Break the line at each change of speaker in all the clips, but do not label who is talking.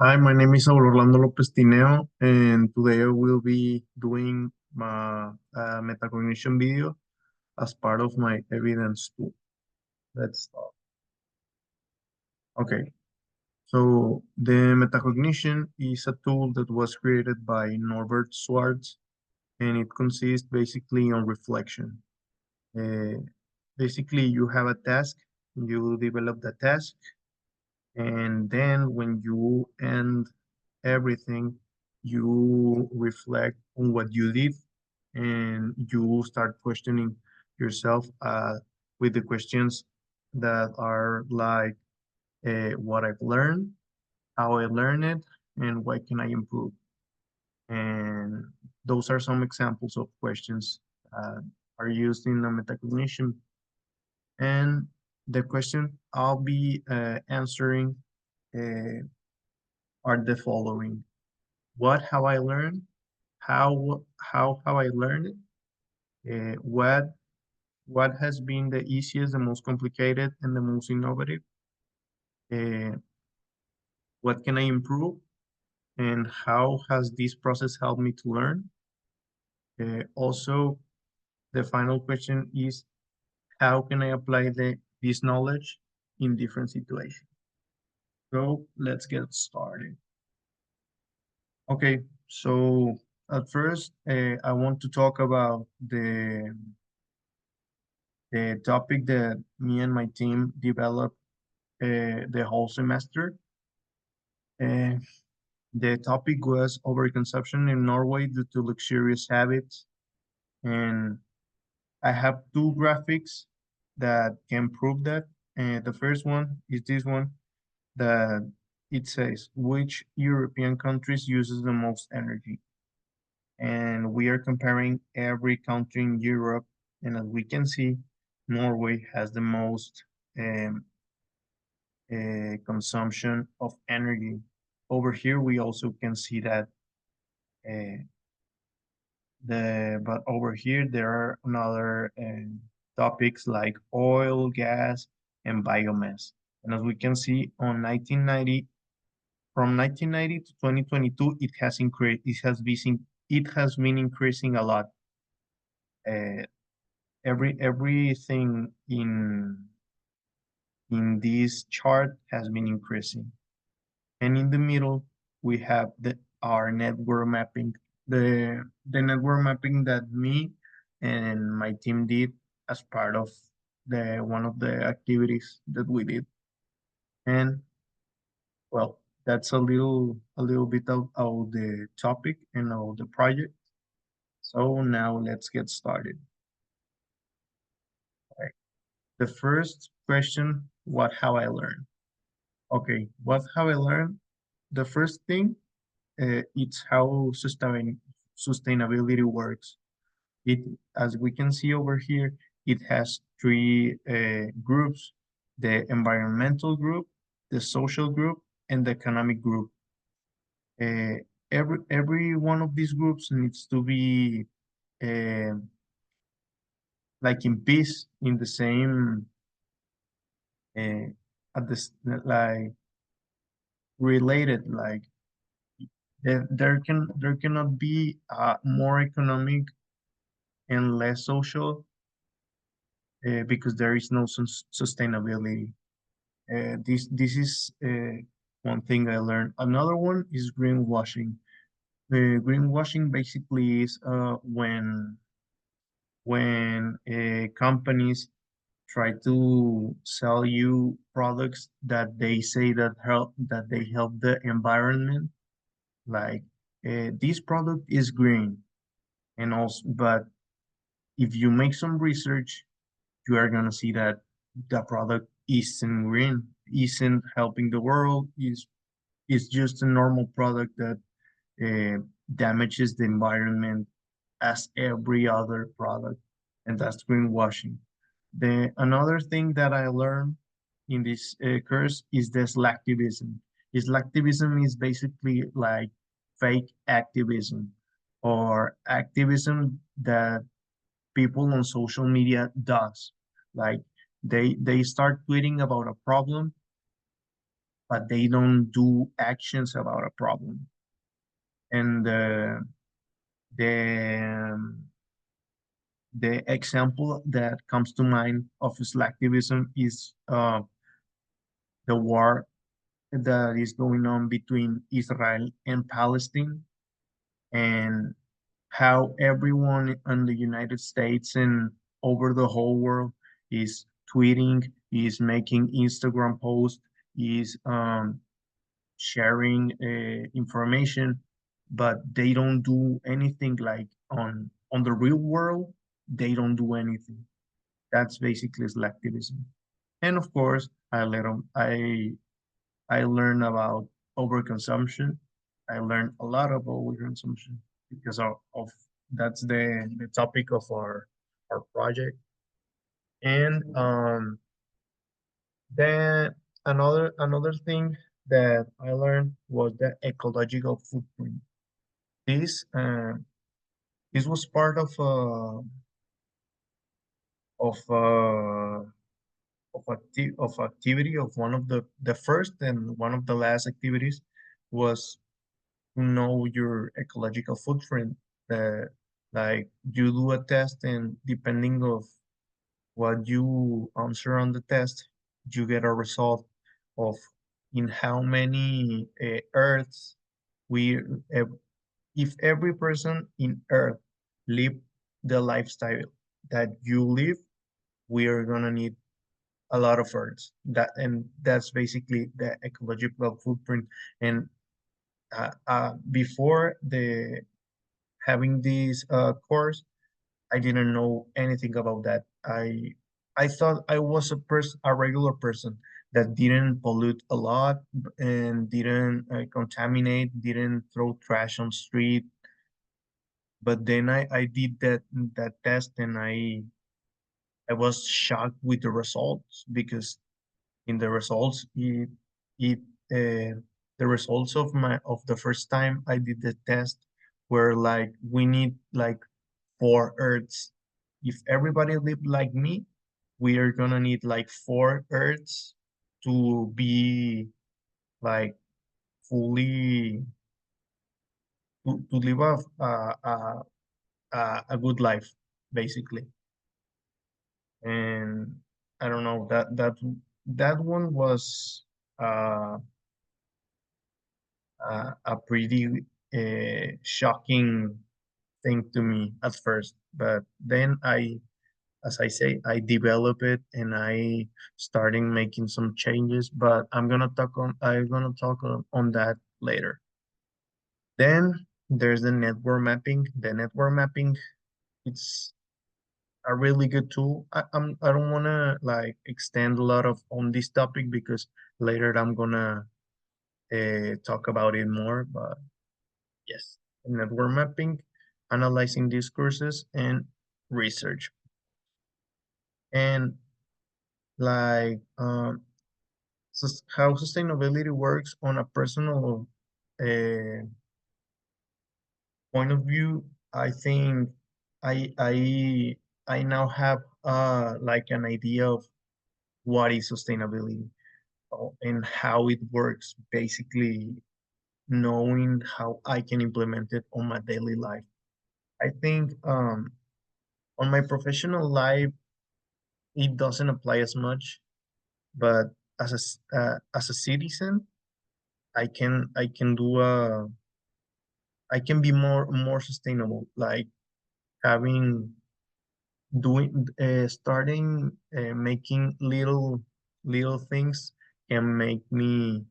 Hi, my name is Saul Orlando Lopez Tineo, and today I will be doing my metacognition video as part of my evidence tool. Let's start. Okay, so the metacognition is a tool that was created by Norbert Schwartz, and it consists basically on reflection. Uh, Basically, you have a task, you develop the task, and then when you end everything, you reflect on what you did and you start questioning yourself with the questions that are like what I've learned, how I learned it, and what can I improve. And those are some examples of questions are used in the metacognition. And the question I'll be answering uh, are the following. What have I learned? How have I learned it? What has been the easiest, the most complicated, and the most innovative? Uh, what can I improve? And how has this process helped me to learn? Also, the final question is how can I apply this knowledge in different situations? So let's get started. Okay, so at first, I want to talk about the topic that me and my team developed the whole semester. Uh, the topic was overconsumption in Norway due to luxurious habits. And I have two graphics that can prove that. The first one is this one that it says which European countries uses the most energy. And we are comparing every country in Europe. And as we can see, Norway has the most um, consumption of energy. Over here, we also can see that uh, but over here there are another topics like oil, gas, and biomass. And as we can see, on 1990, from 1990 to 2022, it has increased. It has been increasing a lot. Uh, everything in this chart has been increasing. And in the middle, we have our network mapping, the network mapping that me and my team did as part of the one of the activities that we did. And well, that's a little bit of the topic and of the project. So now let's get started. Right. The first question, what have I learned? Okay, what have I learned? The first thing it's how sustainability works. It, as we can see over here, it has three groups: the environmental group, the social group, and the economic group. Uh, every one of these groups needs to be uh, like in peace, in the same uh, at this like related. Like there cannot be more economic and less social because there is no sustainability. This is one thing I learned. Another one is greenwashing. Greenwashing basically is when companies try to sell you products that they say that they help the environment. Like this product is green, and also, but if you make some research, you are gonna see that the product isn't green, isn't helping the world, is just a normal product that damages the environment as every other product, and that's greenwashing. The another thing that I learned in this course is the slacktivism. Slacktivism is basically like fake activism or activism that people on social media does. Like they start tweeting about a problem but they don't do actions about a problem. And the um, the example that comes to mind of slacktivism is the war that is going on between Israel and Palestine, and how everyone in the United States and over the whole world is tweeting, is making Instagram posts, is sharing information, but they don't do anything like on the real world. They don't do anything. That's basically slacktivism. And of course, I learned about overconsumption. I learned a lot about overconsumption because of that's the topic of our project. And then another thing that I learned was the ecological footprint. This this was part of of activity of one of the first and one of the last activities was to know your ecological footprint. Uh, like you do a test, and depending of what you answer on the test, you get a result of in how many Earths we if every person in Earth live the lifestyle that you live, we are gonna need a lot of Earths. That's basically the ecological footprint. And before the having this course, I didn't know anything about that. I thought I was a regular person that didn't pollute a lot and didn't contaminate, didn't throw trash on street. But then I did that test, and I was shocked with the results, because in the results it the results of my of the first time I did the test were like, we need like 4 Earths. If everybody lived like me, we are gonna need like 4 Earths to be like fully to live a good life, basically. And I don't know, that one was uh, a pretty shocking thing to me at first, but then as I say, I develop it and I starting making some changes, but I'm gonna talk on that later. Then there's the network mapping. The network mapping, it's a really good tool. I don't wanna like extend a lot of on this topic because later I'm gonna talk about it more, but yes, network mapping, analyzing discourses and research. And like how sustainability works on a personal uh, point of view, I think I now have like an idea of what is sustainability, and how it works, basically knowing how I can implement it on my daily life. I think on my professional life, it doesn't apply as much, but as a citizen, I can do a I can be more sustainable, like having doing starting making little things can make me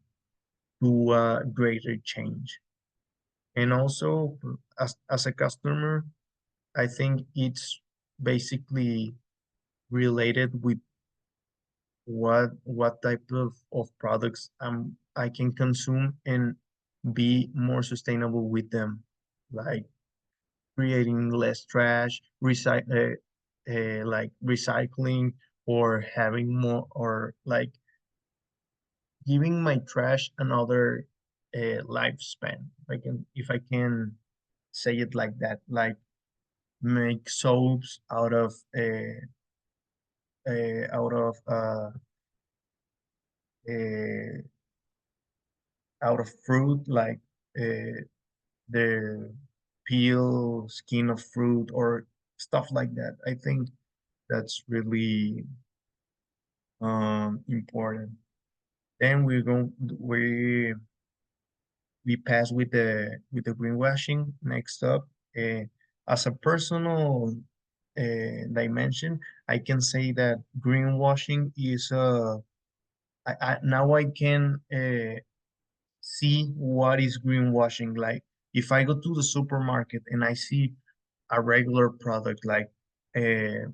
do a greater change. And also as a customer, I think it's basically related with what type of products I can consume and be more sustainable with them, like creating less trash, like recycling, or having more, or like giving my trash another lifespan. If I can say it like that, like make soaps out of out of fruit, like uh, the peel, skin of fruit, or stuff like that. I think that's really important. Then we pass with the greenwashing. Next up, as a personal dimension, I can say that greenwashing is now I can see what is greenwashing. Like if I go to the supermarket and I see a regular product like uh,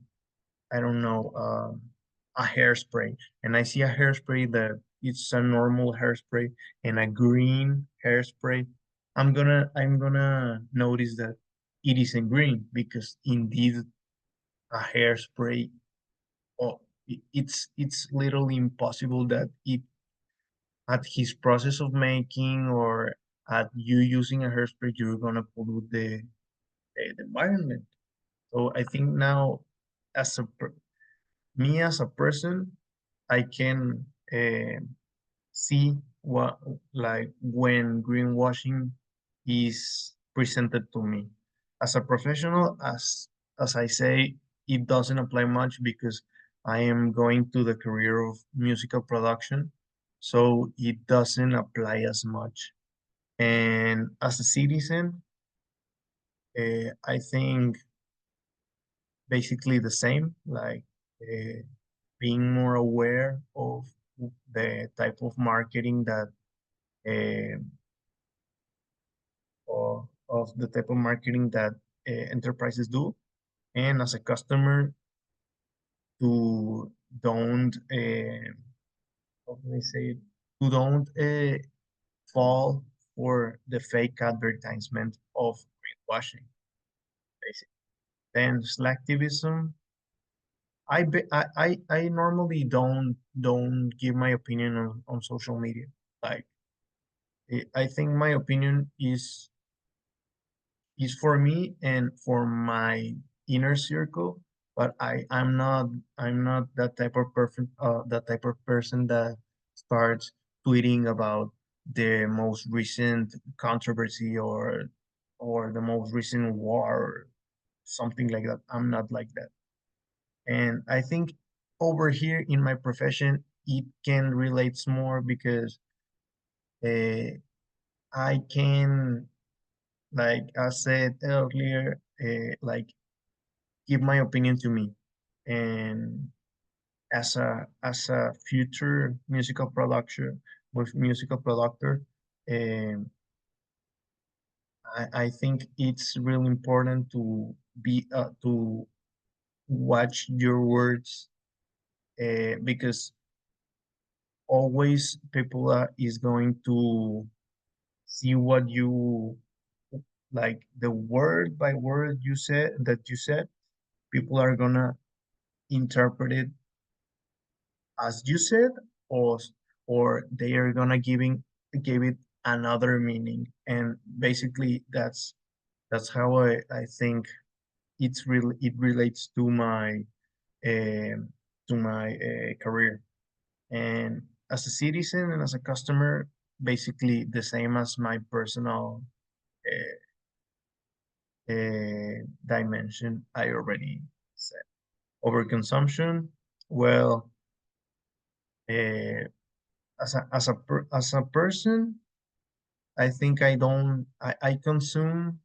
I don't know, a hairspray, and I see a hairspray that it's a normal hairspray and a green hairspray, I'm gonna notice that it isn't green because indeed a hairspray, oh, it's literally impossible that it at his process of making or at you using a hairspray you're gonna pollute the environment. So I think now as me as a person I can see what like when greenwashing is presented to me. As a professional, as I say, it doesn't apply much because I am going to the career of musical production, so it doesn't apply as much. And as a citizen, I think basically the same, like being more aware of the type of marketing that uh, of the type of marketing that enterprises do, and as a customer to don't how can I say it? To don't fall for the fake advertisement of greenwashing, basically. Then slacktivism. I normally don't give my opinion on social media. Like I think my opinion is for me and for my inner circle, but I'm not that type of person that starts tweeting about the most recent controversy or the most recent war or something like that. I'm not like that. And I think over here in my profession it can relates more because uh, I can, like I said earlier, like give my opinion to me. And as a future musical production with musical producer, um, I think it's really important to watch your words because always people is going to see what you like the word by word you said people are gonna interpret it as you said, or or they are gonna give it another meaning. And basically that's how I think it relates to my career. And as a citizen and as a customer, basically the same as my personal dimension I already said. Overconsumption, well, uh, as a person, I think I consume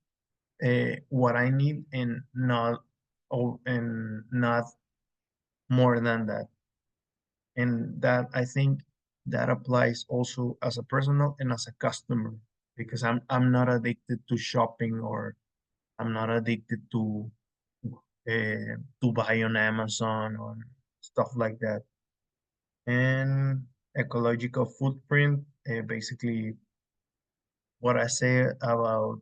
what I need and not more than that. And that I think that applies also as a personal and as a customer because I'm not addicted to shopping or I'm not addicted to buy on Amazon or stuff like that. And ecological footprint, basically what I say about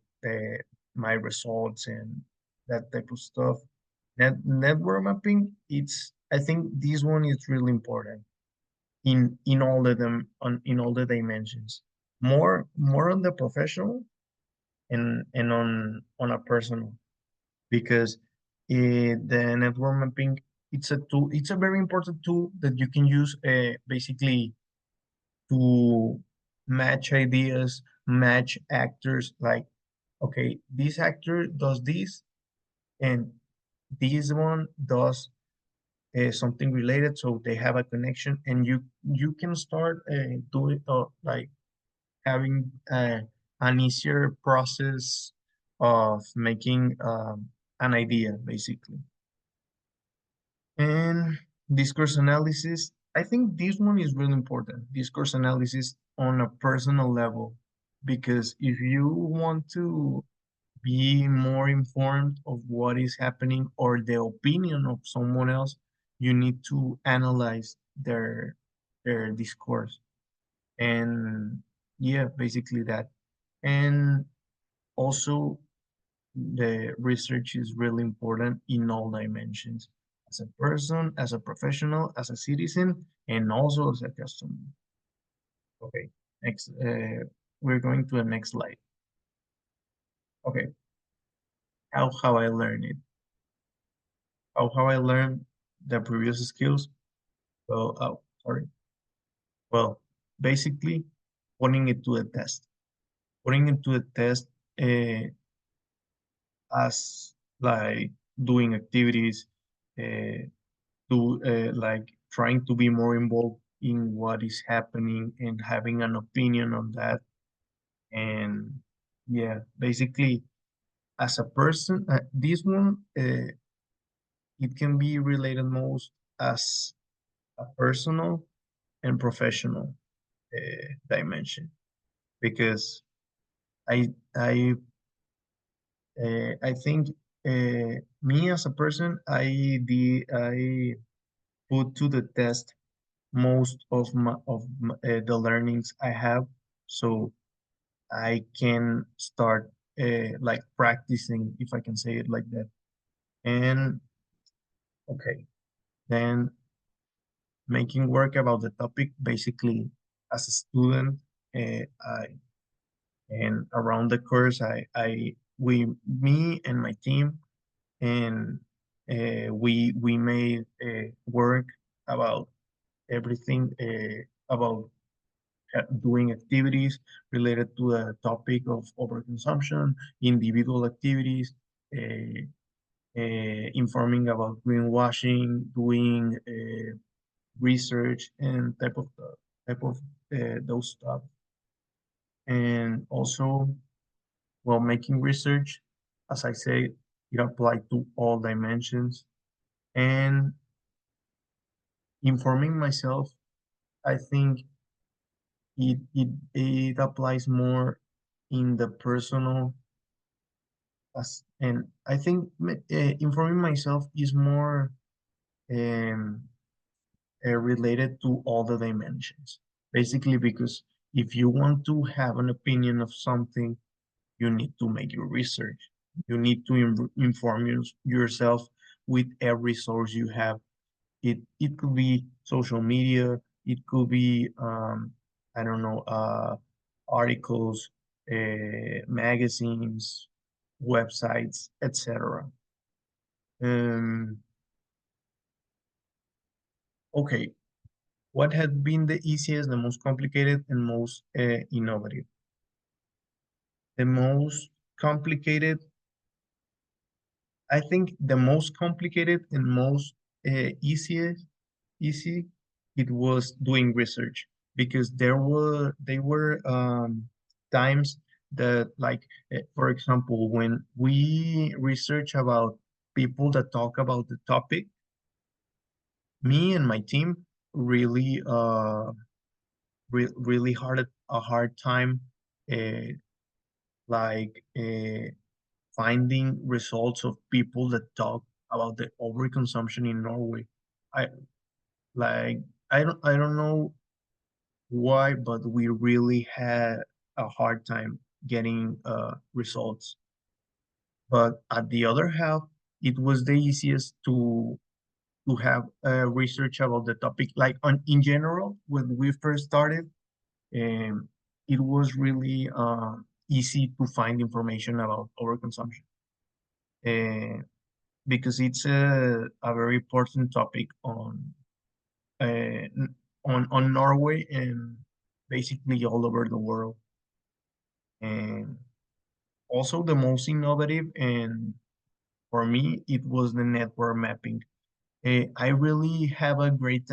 my results and that type of stuff. Network mapping, I think this one is really important in all the dimensions. More on the professional and on a personal because the network mapping it's a very important tool that you can use basically to match ideas, match actors, like, okay, this actor does this, and this one does something related, so they have a connection, and you can start doing like having an easier process of making an idea, basically. And discourse analysis, I think this one is really important. Discourse analysis on a personal level, because if you want to be more informed of what is happening or the opinion of someone else, you need to analyze their discourse. And yeah, basically that. And also the research is really important in all dimensions, as a person, as a professional, as a citizen, and also as a customer. Okay, next, we're going to the next slide. Okay, how I learned it. How I learned the previous skills. Well, oh, sorry. Well, basically, putting it to a test. Putting it to a test uh, as like doing activities, uh, to like trying to be more involved in what is happening and having an opinion on that. And yeah, basically, as a person, this one, it can be related most as a personal and professional dimension, because I I think me as a person, I put to the test most of the learnings I have, so I can start like practicing, if I can say it like that. And okay, then making work about the topic, basically as a student, I and around the course, me and my team, and we made work about everything, about doing activities related to the topic of overconsumption, individual activities, uh, informing about greenwashing, doing research, and type of those stuff. And also, while making research, as I say, it applied to all dimensions. And informing myself, I think it applies more in the personal, as and I think informing myself is more um, related to all the dimensions. Basically, because if you want to have an opinion of something, you need to make your research. You need to inform yourself with every source you have. It could be social media, it could be I don't know, articles, magazines, websites, etc. Um, okay, what had been the easiest, the most complicated, and most innovative? The most complicated, I think the most complicated and most easy, it was doing research, because they were times that, like, for example, when we research about people that talk about the topic, me and my team really really hard a hard time uh, like finding results of people that talk about the overconsumption in Norway. I like I don't know why, but we really had a hard time getting results. But at the other half, it was the easiest to have research about the topic. Like in general, when we first started, um, it was really easy to find information about overconsumption. Uh, because it's a very important topic uh, on Norway, and basically all over the world. And also the most innovative, and for me, it was the network mapping. I really had a great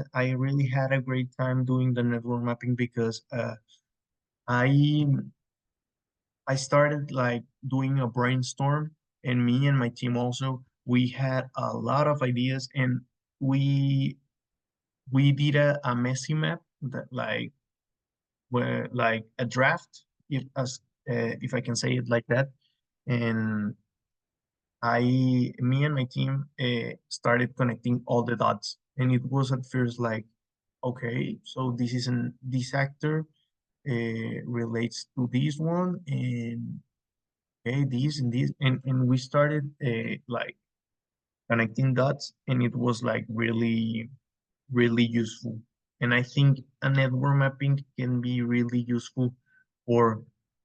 time doing the network mapping because I I started like doing a brainstorm, and me and my team also, we had a lot of ideas, and we we did a messy map that like a draft, if I can say it like that. And me and my team started connecting all the dots, and it was at first like, okay, so this actor relates to this one, and okay, this and this, and we started like connecting dots, and it was like really useful. And I think a network mapping can be really useful for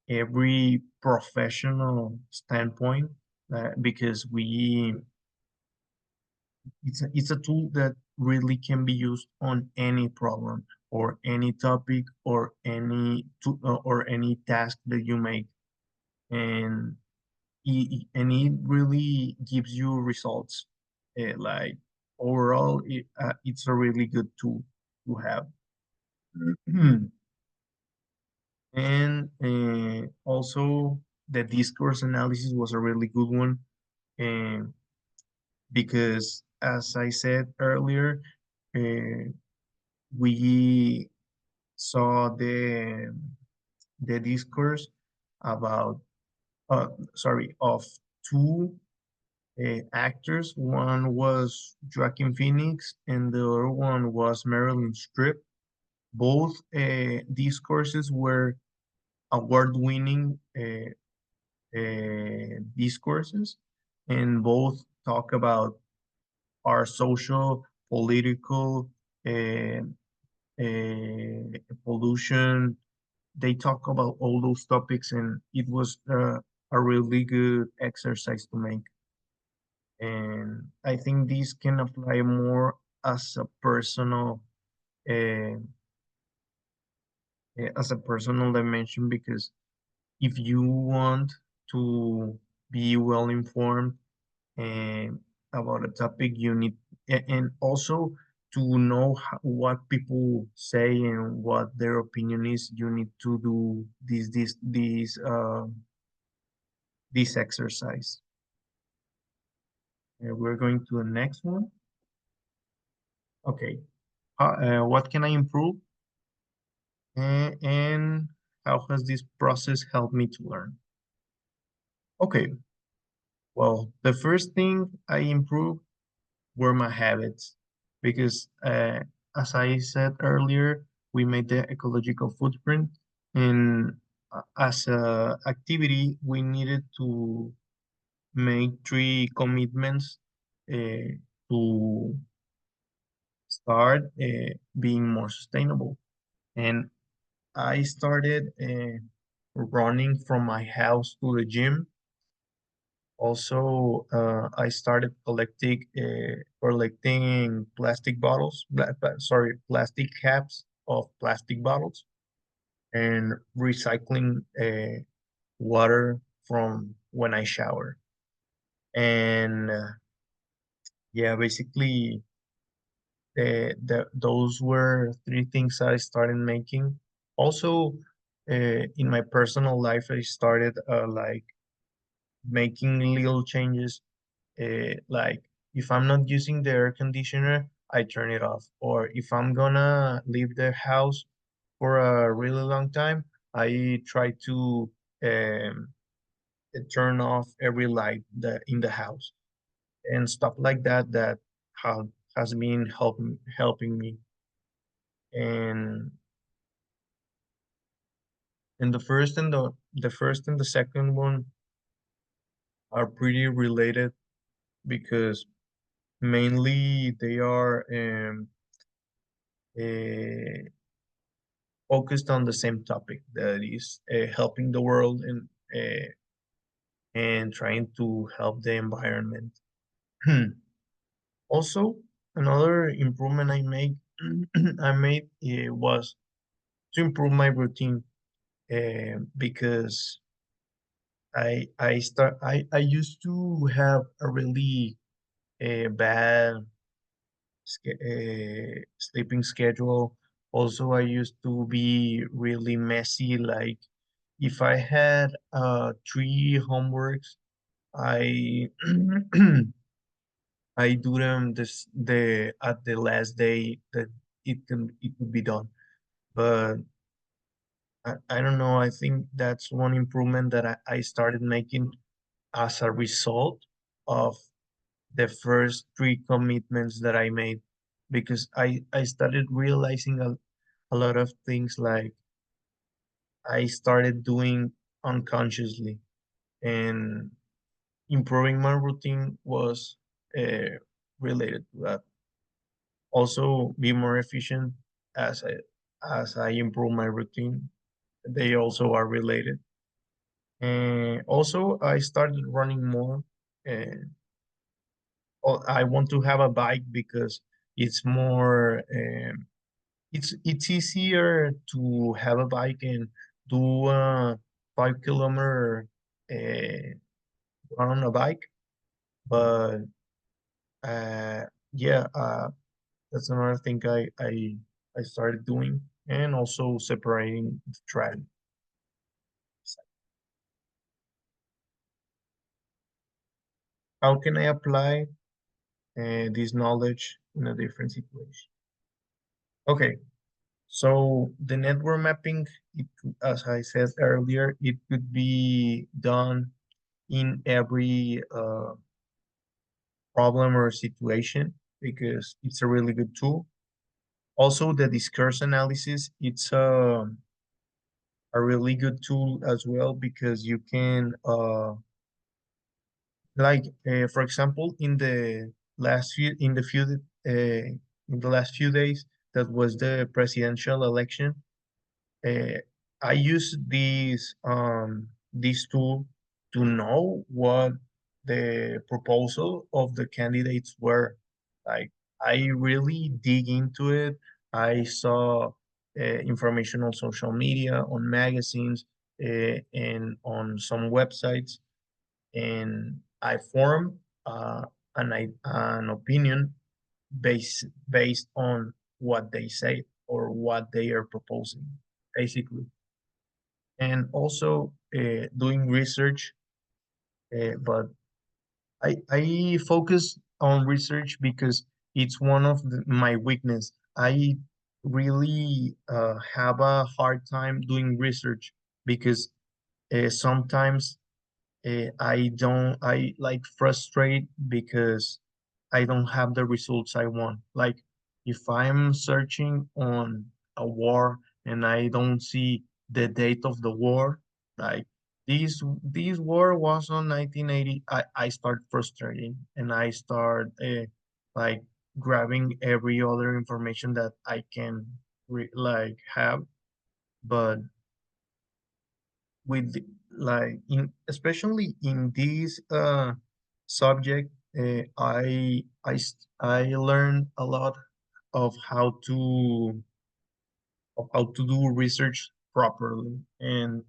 every professional standpoint, because it's a tool that really can be used on any problem or any topic or or any task that you make, and it really gives you results. Like overall, it's a really good tool to have. And also the discourse analysis was a really good one, and because as I said earlier, uh, we saw the discourse about of two actors. One was Joaquin Phoenix, and the other one was Marilyn Streep. Both discourses were award-winning discourses, and both talk about our social, political, uh, pollution. They talk about all those topics, and it was a really good exercise to make. And I think this can apply more as a uh, personal dimension, because if you want to be well informed and about a topic, you need, and also to know what people say and what their opinion is, you need to do this exercise. We're going to the next one. Okay. What can I improve? And how has this process helped me to learn? Okay. Well, the first thing I improved were my habits, because as I said earlier, we made the ecological footprint, and as a activity, we needed to make three commitments to start being more sustainable. And I started running from my house to the gym. Also, I started collecting plastic bottles, plastic caps of plastic bottles, and recycling water from when I shower. And yeah, basically, those were three things I started making. Also, in my personal life, I started like making little changes, like if I'm not using the air conditioner, I turn it off. Or if I'm gonna leave the house for a really long time, I try to um, turn off every light in the house, and stuff like that that have, has been helping me. And the first and the second one are pretty related, because mainly they are uh, focused on the same topic, that is helping the world, and trying to help the environment. Also, another improvement I made was to improve my routine, because I used to have a really bad sleeping schedule. Also, I used to be really messy. Like if I had three homeworks, I I do them the at the last day that it could be done. But I don't know. I think that's one improvement that I started making as a result of the first three commitments that I made, because I started realizing a lot of things like I started doing unconsciously, and improving my routine was uh, related to that. Also, be more efficient as I improve my routine. They also are related. And also, I started running more. And I want to have a bike because it's more. It's easier to have a bike and do a 5 kilometer uh, run on a bike. But uh, yeah, that's another thing I started doing, and also separating the track. How can I apply this knowledge in a different situation? Okay, so the network mapping, as I said earlier, it could be done in every problem or situation because it's a really good tool. Also, the discourse analysis, it's a really good tool as well because you can like for example in the last few days that was the presidential election. uh, I use this tool to know what the proposal of the candidates were. Like I really dig into it. I saw information on social media, on magazines, and on some websites, and I form an opinion based on what they say or what they are proposing, basically. And also doing research, but I focus on research because it's one of my weakness. I really have a hard time doing research because sometimes I like frustrate because I don't have the results I want. Like if I'm searching on a war and I don't see the date of the war, like this war was on 1980, I start frustrating and I start like grabbing every other information that I can like have. But with like in especially in this subject, I learned a lot of how to do research properly, and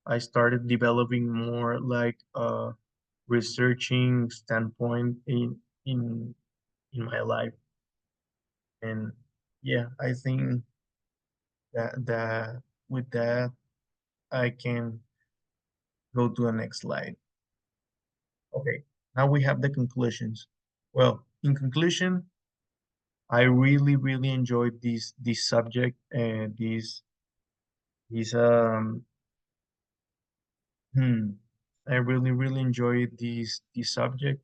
I started developing more like a researching standpoint in my life. And yeah, I think that with that I can go to the next slide. Okay, now we have the conclusions. Well, in conclusion, I really enjoyed this subject and this hmm, I really enjoyed this subject.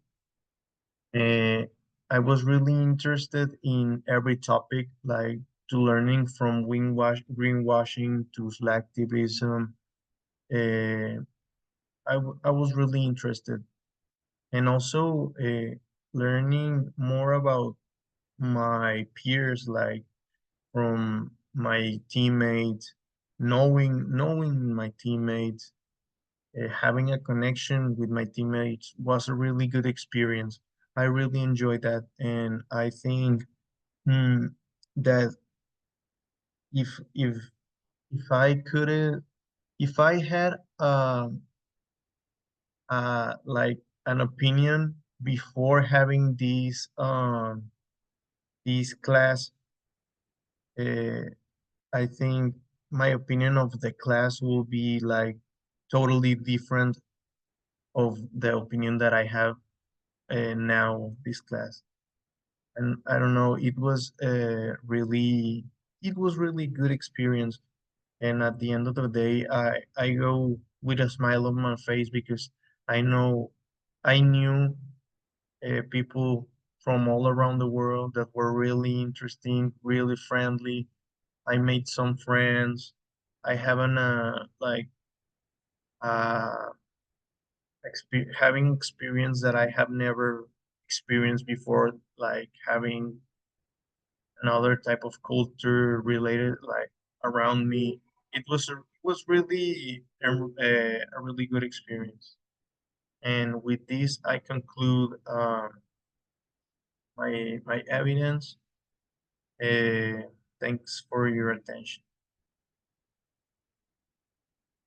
Uh, I was really interested in every topic, like to learning from greenwashing to slacktivism. Uh, I was really interested, and also learning more about my peers, like from my teammates, knowing my teammates, having a connection with my teammates was a really good experience. I really enjoyed that, and I think hmm, that if if if I couldn't, if I had like an opinion before having this class, uh, I think my opinion of the class will be like totally different of the opinion that I have now of this class. And I don't know, it was really good experience. And at the end of the day, I go with a smile on my face because I knew people from all around the world that were really interesting, really friendly. I made some friends. I haven't uh having experience that I have never experienced before, like having another type of culture related like around me. It was really a really good experience. And with this, I conclude my evidence. Thanks for your attention.